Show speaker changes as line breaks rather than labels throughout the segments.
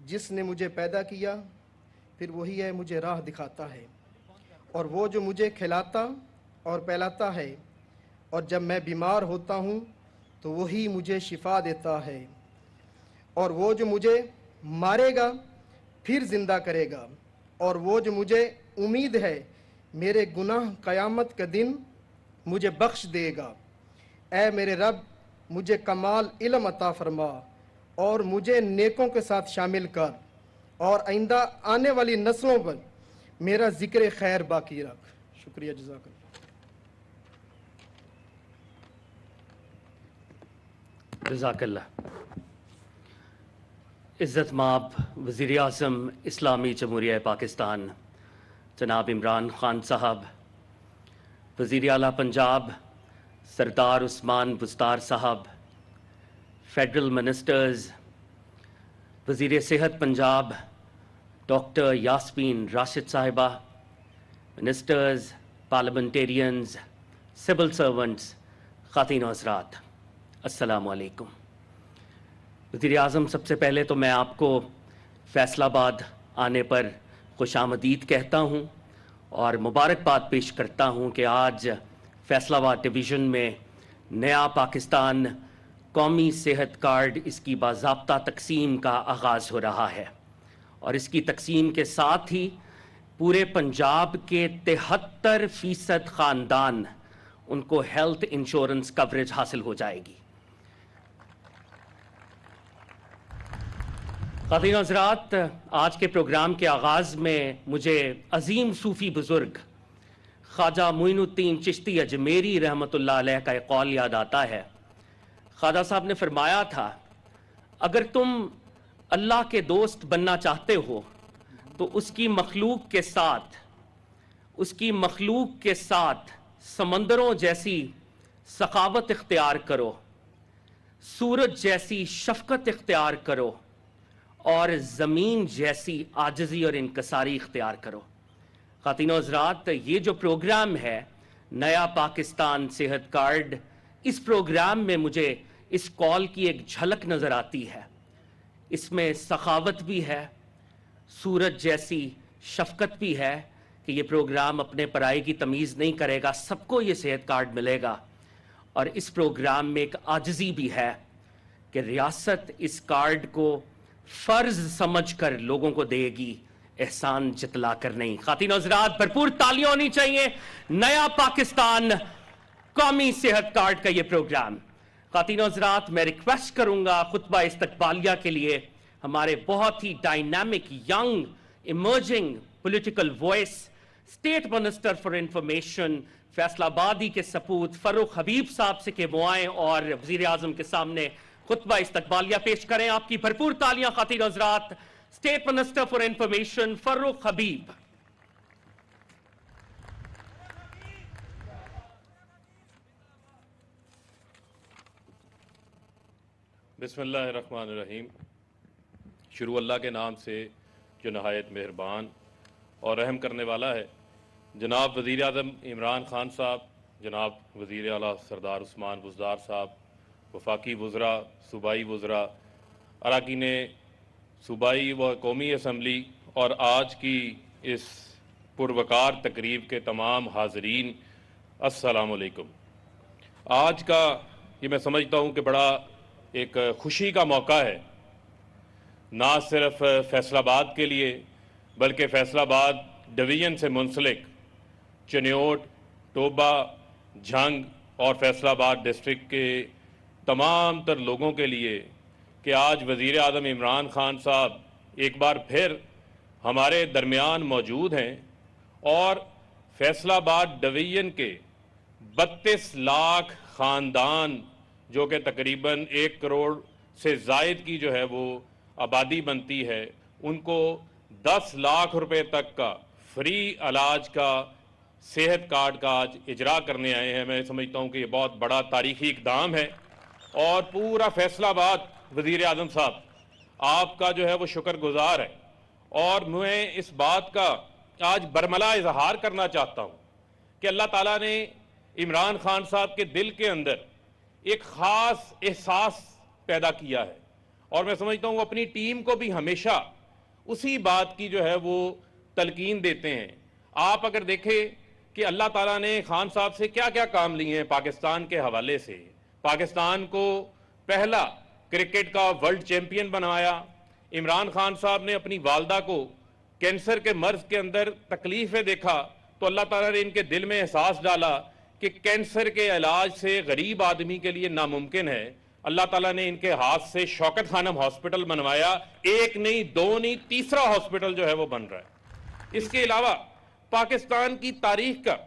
जिसने मुझे पैदा किया फिर वही है मुझे राह दिखाता है, और वो जो मुझे खिलाता और पिलाता है, और जब मैं बीमार होता हूँ तो वही मुझे शिफा देता है, और वो जो मुझे मारेगा फिर जिंदा करेगा, और वो जो मुझे उम्मीद है मेरे गुनाह क़यामत के दिन मुझे बख्श देगा। ऐ मेरे रब, मुझे कमाल इल्म अता फरमा और मुझे नेकों के साथ शामिल कर, और आइंदा आने वाली नस्लों पर मेरा जिक्र खैर बाकी रख। शुक्रिया, जज़ाकल्लाह।
जज़ाकल्लाह। इज़्ज़त माब वज़ीर आज़म इस्लामी जमहूरिया पाकिस्तान जनाब इमरान ख़ान साहब, वज़ीर आला पंजाब सरदार उस्मान बुस्तार साहब, फेडरल मिनिस्टर्स, वज़ीर सेहत पंजाब डॉक्टर यास्मीन राशिद साहिबा, मिनिस्टर्स, पार्लियामेंटेरियंस, सिविल सर्वेंट्स, ख़ातीन हज़रात, अस्सलामु अलैकुम। वज़ीर आज़म, सबसे पहले तो मैं आपको फैसलाबाद आने पर खुशामदीद कहता हूँ और मुबारकबाद पेश करता हूँ कि आज फैसलाबाद डिवीज़न में नया पाकिस्तान कौमी सेहत कार्ड, इसकी बाज़ाब्ता तकसीम का आगाज़ हो रहा है, और इसकी तकसीम के साथ ही पूरे पंजाब के 73% ख़ानदान उनको हेल्थ इंश्योरेंस कवरेज हासिल हो जाएगी। ख़ातीन हज़रात, आज के प्रोग्राम के आगाज़ में मुझे अजीम सूफ़ी बुज़ुर्ग ख्वाजा मोइनुद्दीन चिश्ती अजमेरी रहमतुल्लाह अलैह का एक कौल याद आता है। ख्वाजा साहब ने फरमाया था, अगर तुम अल्लाह के दोस्त बनना चाहते हो तो उसकी मखलूक के साथ समंदरों जैसी सखावत इख्तियार करो, सूरज जैसी शफकत इख्तियार करो और ज़मीन जैसी आजिज़ी और इनकसारी इख्तियार करो। ख़ातीनो हज़रात, ये जो प्रोग्राम है नया पाकिस्तान सेहत कार्ड, इस प्रोग्राम में मुझे इस कॉल की एक झलक नज़र आती है। इसमें सखावत भी है, सूरज जैसी शफकत भी है, कि ये प्रोग्राम अपने पराई की तमीज़ नहीं करेगा, सबको ये सेहत कार्ड मिलेगा। और इस प्रोग्राम में एक आजिज़ी भी है कि रियासत इस कार्ड को फ़र्ज समझकर लोगों को देगी, एहसान जतला कर नहीं। ख़ातीन हज़रात, भरपूर तालियां होनी चाहिए। नया पाकिस्तान कौमी सेहत कार्ड का ये प्रोग्राम। ख़ातीन हज़रात, मैं रिक्वेस्ट करूंगा खुतबा इस्तकबालिया के लिए हमारे बहुत ही dynamic, young, emerging political voice, state minister for information फैसलाबादी के सपूत फर्रुख हबीब साहब से कि वो आएं और वज़ीर आज़म के सामने खुतबा इस्तकबालिया पेश करें। आपकी भरपूर तालियां ख़ातीन हज़रात। State minister for information Farrukh Habib.
बिस्मिल्लाहिर्रहमानिर्रहीम। शुरू अल्लाह के नाम से जो नहायत मेहरबान और रहम करने वाला है। जनाब वज़ीर आज़म इमरान खान साहब, जनाब वज़ीर आला सरदार उस्मान बुज़दार साहब, वफाकी वज़रा, सूबाई वज़रा, अरकान सूबाई व कौमी असम्बली और आज की इस पुरवकार तकरीब के तमाम हाज़रीन, अस्सलामु अलैकुम। आज का ये मैं समझता हूँ कि बड़ा एक खुशी का मौका है, ना सिर्फ फैसलाबाद के लिए बल्कि फैसलाबाद डिवीज़न से मुंसलिक चनियोट, टोबा, झंग और फैसलाबाद डिस्ट्रिक्ट के तमाम तर लोगों के लिए कि आज वज़ीर आज़म इमरान खान साहब एक बार फिर हमारे दरमियान मौजूद हैं और फैसलाबाद डिवीज़न के 32 लाख ख़ानदान जो कि तकरीबन 1 करोड़ से ज़ायद की जो है वो आबादी बनती है, उनको 10 लाख रुपए तक का फ्री इलाज का सेहत कार्ड का आज इजरा करने आए हैं। मैं समझता हूँ कि ये बहुत बड़ा तारीखी इक़दाम है और पूरा फैसलाबाद वज़ीर आज़म साहब आपका जो है वो शुक्रगुजार है। और मैं इस बात का आज बरमला इजहार करना चाहता हूँ कि अल्लाह ताला ने इमरान खान साहब के दिल के अंदर एक ख़ास एहसास पैदा किया है और मैं समझता हूँ अपनी टीम को भी हमेशा उसी बात की जो है वो तलकीन देते हैं। आप अगर देखें कि अल्लाह ताला ने खान साहब से क्या क्या काम लिए हैं पाकिस्तान के हवाले से। पाकिस्तान को पहला क्रिकेट का वर्ल्ड चैंपियन बनाया। इमरान खान साहब ने अपनी वालदा को कैंसर के मर्ज के अंदर तकलीफ़ें देखा तो अल्लाह ताला ने इनके दिल में एहसास डाला कि कैंसर के इलाज से गरीब आदमी के लिए नामुमकिन है। अल्लाह ताला ने इनके हाथ से शौकत खानम हॉस्पिटल बनवाया। एक नहीं, दो नहीं, तीसरा हॉस्पिटल जो है वो बन रहा है। इसके अलावा पाकिस्तान की तारीख का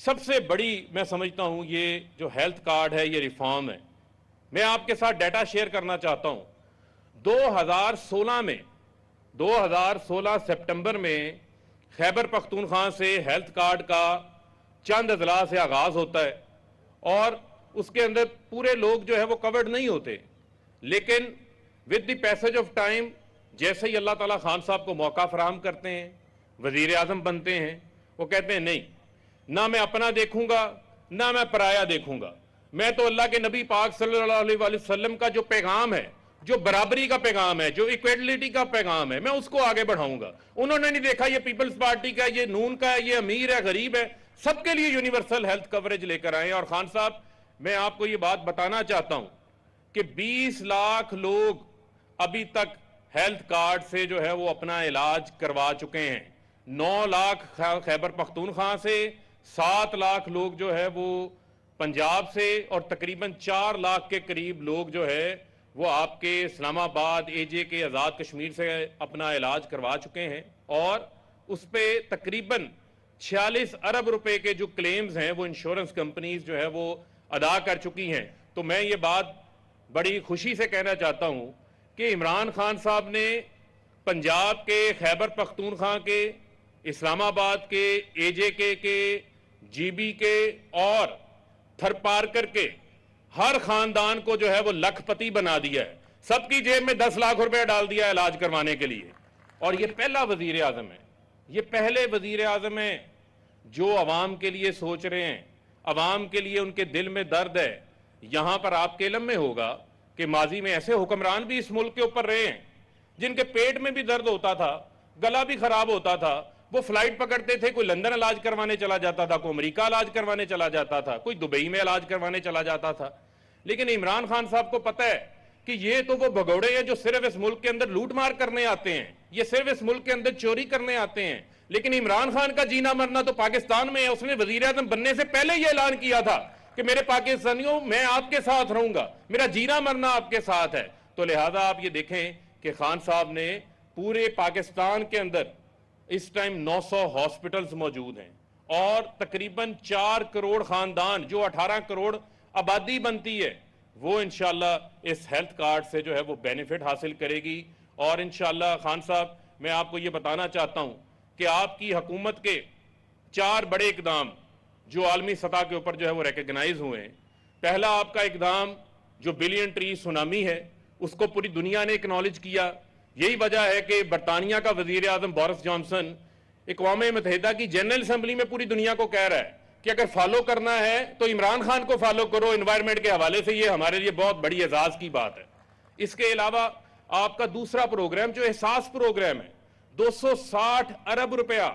सबसे बड़ी मैं समझता हूं ये जो हेल्थ कार्ड है, ये रिफॉर्म है। मैं आपके साथ डाटा शेयर करना चाहता हूं। 2016 सितंबर में खैबर पख्तूनख्वा से हेल्थ कार्ड का चंद अजला से आगाज होता है और उसके अंदर पूरे लोग जो है वो कवर्ड नहीं होते, लेकिन with the passage of time जैसे ही अल्लाह ताला खान साहब को मौका फराहम करते हैं, वजीर आजम बनते हैं, वो कहते हैं नहीं, ना मैं अपना देखूंगा ना मैं पराया देखूंगा, मैं तो अल्लाह के नबी पाक सल्लल्लाहु अलैहि वसल्लम का जो पैगाम है, जो बराबरी का पैगाम है, जो इक्वलिटी का पैगाम है, मैं उसको आगे बढ़ाऊंगा। उन्होंने नहीं देखा ये पीपल्स पार्टी का, ये नून का है, ये अमीर है, गरीब है, सबके लिए यूनिवर्सल हेल्थ कवरेज लेकर आए। और खान साहब, मैं आपको ये बात बताना चाहता हूं कि 20 लाख लोग अभी तक हेल्थ कार्ड से जो है वो अपना इलाज करवा चुके हैं। 9 लाख खैबर पख्तूनख्वा से, 7 लाख लोग जो है वो पंजाब से और तकरीबन 4 लाख के करीब लोग जो है वो आपके इस्लामाबाद एजे के आज़ाद कश्मीर से अपना इलाज करवा चुके हैं और उस पर तकरीबन 46 अरब रुपए के जो क्लेम्स हैं वो इंश्योरेंस कंपनीज जो है वो अदा कर चुकी हैं। तो मैं ये बात बड़ी खुशी से कहना चाहता हूं कि इमरान खान साहब ने पंजाब के, खैबर पख्तूनख्वा के, इस्लामाबाद के, एजेके के, जीबी के और थरपारकर के हर खानदान को जो है वो लखपति बना दिया है। सबकी जेब में 10 लाख रुपए डाल दिया इलाज करवाने के लिए। और ये पहला वजीर आजम है, ये पहले वजीर आजम है जो अवाम के लिए सोच रहे हैं, अवाम के लिए उनके दिल में दर्द है। यहां पर आपके इल्म में होगा कि माजी में ऐसे हुक्मरान भी इस मुल्क के ऊपर रहे हैं जिनके पेट में भी दर्द होता था, गला भी खराब होता था, वो फ्लाइट पकड़ते थे, कोई लंदन इलाज करवाने चला जाता था, कोई अमेरिका इलाज करवाने चला जाता था, कोई दुबई में इलाज करवाने चला जाता था। लेकिन इमरान खान साहब को पता है कि ये तो वो भगौड़े हैं जो सिर्फ इस मुल्क के अंदर लूटमार करने आते हैं, ये सिर्फ इस मुल्क के अंदर चोरी करने आते हैं। लेकिन इमरान खान का जीना मरना तो पाकिस्तान में है। उसने वजीर आज़म बनने से पहले ये ऐलान किया था कि मेरे पाकिस्तानियों, मैं आपके साथ रहूंगा, मेरा जीना मरना आपके साथ है। तो लिहाजा आप ये देखें कि खान साहब ने पूरे पाकिस्तान के अंदर इस टाइम 900 हॉस्पिटल्स मौजूद हैं और तकरीबन 4 करोड़ खानदान, जो 18 करोड़ आबादी बनती है, वो इंशाल्लाह इस हेल्थ कार्ड से जो है वो बेनिफिट हासिल करेगी। और इंशाल्लाह खान साहब, मैं आपको ये बताना चाहता हूं कि आपकी हुकूमत के 4 बड़े इकदाम जो आलमी सतह के ऊपर जो है वो रिकग्नाइज हुए हैं। पहला आपका इकदाम जो बिलियन ट्री सुनामी है, उसको पूरी दुनिया ने एक्नॉलेज किया। यही वजह है कि बरतानिया का वजीर आजम बोरिस जॉनसन अक़वाम मुत्तहिदा की जनरल असम्बली में पूरी दुनिया को कह रहा है कि अगर फॉलो करना है तो इमरान खान को फॉलो करो एनवायरमेंट के हवाले से। ये हमारे लिए बहुत बड़ी एजाज की बात है। इसके अलावा आपका दूसरा प्रोग्राम जो एहसास प्रोग्राम है, 260 अरब रुपया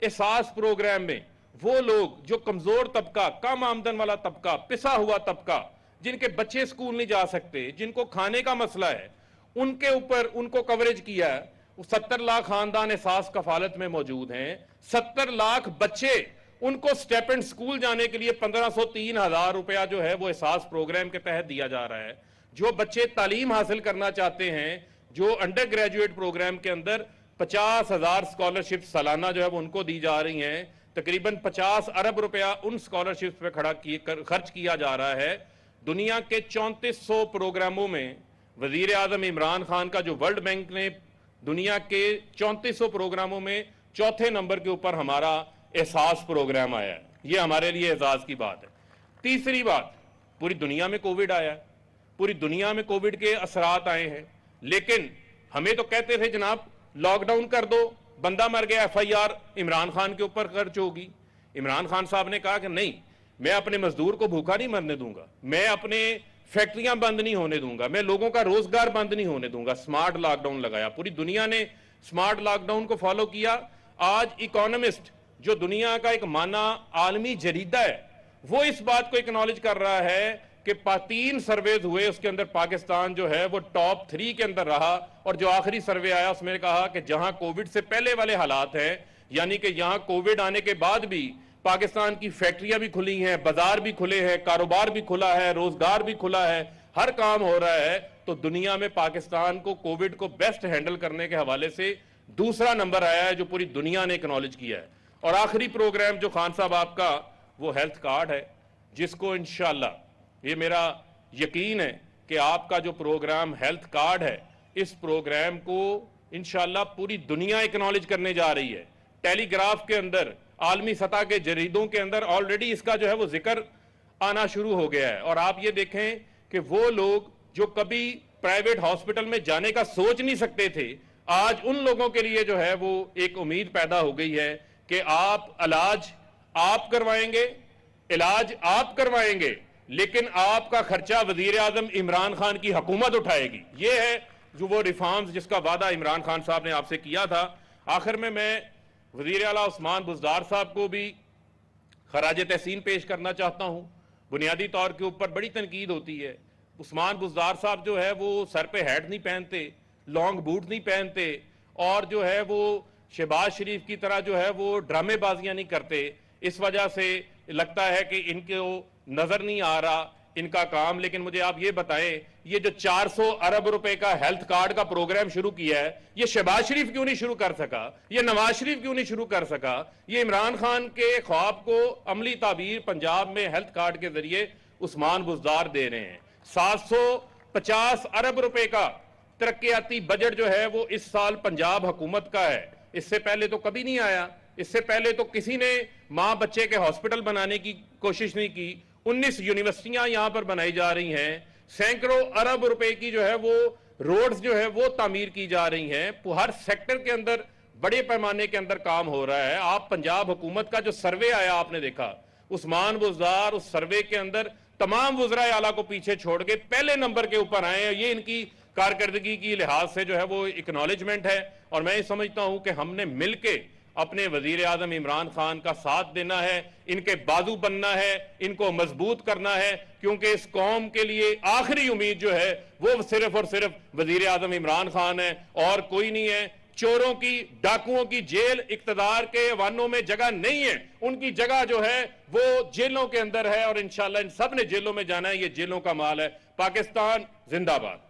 एहसास प्रोग्राम में वो लोग जो कमजोर तबका, कम आमदन वाला तबका, पिसा हुआ तबका, जिनके बच्चे स्कूल नहीं जा सकते, जिनको खाने का मसला है, उनके ऊपर उनको कवरेज किया है। 70 लाख खानदान एहसास कफालत में मौजूद हैं। 70 लाख बच्चे, उनको स्टेपेंड स्कूल जाने के लिए 1503,000 रुपया जो है वो एहसास प्रोग्राम के तहत दिया जा रहा है। जो बच्चे तालीम हासिल करना चाहते हैं, जो अंडर ग्रेजुएट प्रोग्राम के अंदर 50,000 स्कॉलरशिप सालाना जो है वो उनको दी जा रही हैं। तकरीबन 50 अरब रुपया उन स्कॉलरशिप पे खर्च किया जा रहा है। दुनिया के 3400 प्रोग्रामों में वजीर आजम इमरान खान का जो वर्ल्ड बैंक ने दुनिया के 3400 प्रोग्रामों में चौथे नंबर के ऊपर हमारा एहसास प्रोग्राम आया है। ये हमारे लिए एजाज की बात है। तीसरी बात, पूरी दुनिया में कोविड आया है, पूरी दुनिया में कोविड के असरात आए हैं, लेकिन हमें तो कहते थे जनाब लॉकडाउन कर दो, बंदा मर गया, FIR इमरान खान के ऊपर खर्च होगी। इमरान खान साहब ने कहा कि नहीं, मैं अपने मजदूर को भूखा नहीं मरने दूंगा, मैं अपने फैक्ट्रियां बंद नहीं होने दूंगा, मैं लोगों का रोजगार बंद नहीं होने दूंगा। स्मार्ट लॉकडाउन लगाया, पूरी दुनिया ने स्मार्ट लॉकडाउन को फॉलो किया। आज इकोनॉमिस्ट जो दुनिया का एक माना आलमी जरीदा है, वो इस बात को एक्नॉलेज कर रहा है कि 3 सर्वेज हुए, उसके अंदर पाकिस्तान जो है वो टॉप 3 के अंदर रहा। और जो आखिरी सर्वे आया उसमें कहा कि जहां कोविड से पहले वाले हालात हैं, यानी कि यहां कोविड आने के बाद भी पाकिस्तान की फैक्ट्रियां भी खुली हैं, बाजार भी खुले हैं, कारोबार भी खुला है, रोजगार भी खुला है, हर काम हो रहा है, तो दुनिया में पाकिस्तान को कोविड को बेस्ट हैंडल करने के हवाले से दूसरा नंबर आया है, जो पूरी दुनिया ने एक्नॉलेज किया है। और आखिरी प्रोग्राम जो खान साहब आपका वो हेल्थ कार्ड है, जिसको इंशाल्लाह, ये मेरा यकीन है कि आपका जो प्रोग्राम हेल्थ कार्ड है, इस प्रोग्राम को इंशाल्लाह पूरी दुनिया एक्नॉलेज करने जा रही है। टेलीग्राफ के अंदर, आलमी सतह के जरीदों के अंदर ऑलरेडी इसका जो है वो जिक्र आना शुरू हो गया है। और आप ये देखें कि वो लोग जो कभी प्राइवेट हॉस्पिटल में जाने का सोच नहीं सकते थे, आज उन लोगों के लिए जो है वो एक उम्मीद पैदा हो गई है कि आप इलाज आप करवाएंगे, लेकिन आपका खर्चा वजीर आजम इमरान खान की हुकूमत उठाएगी। ये है जो वो रिफॉर्म्स जिसका वादा इमरान खान साहब ने आपसे किया था। आखिर में मैं वजीर आला उस्मान बुज़दार साहब को भी खराज तहसीन पेश करना चाहता हूं। बुनियादी तौर के ऊपर बड़ी तनकीद होती है। उस्मान बुज़दार साहब जो है वो सर पे हैट नहीं पहनते, लॉन्ग बूट नहीं पहनते, और जो है वो शहबाज शरीफ की तरह जो है वो ड्रामेबाजियां नहीं करते। इस वजह से लगता है कि इनको नजर नहीं आ रहा इनका काम। लेकिन मुझे आप ये बताएं, ये जो 400 अरब रुपए का हेल्थ कार्ड का प्रोग्राम शुरू किया है, ये शहबाज शरीफ क्यों नहीं शुरू कर सका, ये नवाज शरीफ क्यों नहीं शुरू कर सका? ये इमरान खान के ख्वाब को अमली ताबीर पंजाब में हेल्थ कार्ड के जरिए उस्मान बुज़दार दे रहे हैं। 750 अरब रुपए का तरक्याती बजट जो है वो इस साल पंजाब हुकूमत का है। इससे पहले तो कभी नहीं आया। इससे पहले तो किसी ने मां बच्चे के हॉस्पिटल बनाने की कोशिश नहीं की। 19 यूनिवर्सिटियां यहां पर बनाई जा रही हैं। सैकड़ों अरब रुपए की जो है वो रोड्स जो है वो तामीर की जा रही हैं। हर सेक्टर के अंदर बड़े पैमाने के अंदर काम हो रहा है। आप पंजाब हुकूमत का जो सर्वे आया आपने देखा, उस्मान बुज़दार उस सर्वे के अंदर तमाम वज़राए आला को पीछे छोड़ के पहले नंबर के ऊपर आए हैं। ये इनकी कारकर्दगी की लिहाज से जो है वो एक्नॉलेजमेंट है। और मैं समझता हूं कि हमने मिलके अपने वजीर आजम इमरान खान का साथ देना है, इनके बाजू बनना है, इनको मजबूत करना है, क्योंकि इस कौम के लिए आखिरी उम्मीद जो है वो सिर्फ और सिर्फ वजीर आजम इमरान खान है और कोई नहीं है। चोरों की, डाकुओं की जेल इक्तदार के ऐवानों में जगह नहीं है, उनकी जगह जो है वो जेलों के अंदर है और इंशाल्लाह इन सब ने जेलों में जाना है। ये जेलों का माल है। पाकिस्तान जिंदाबाद।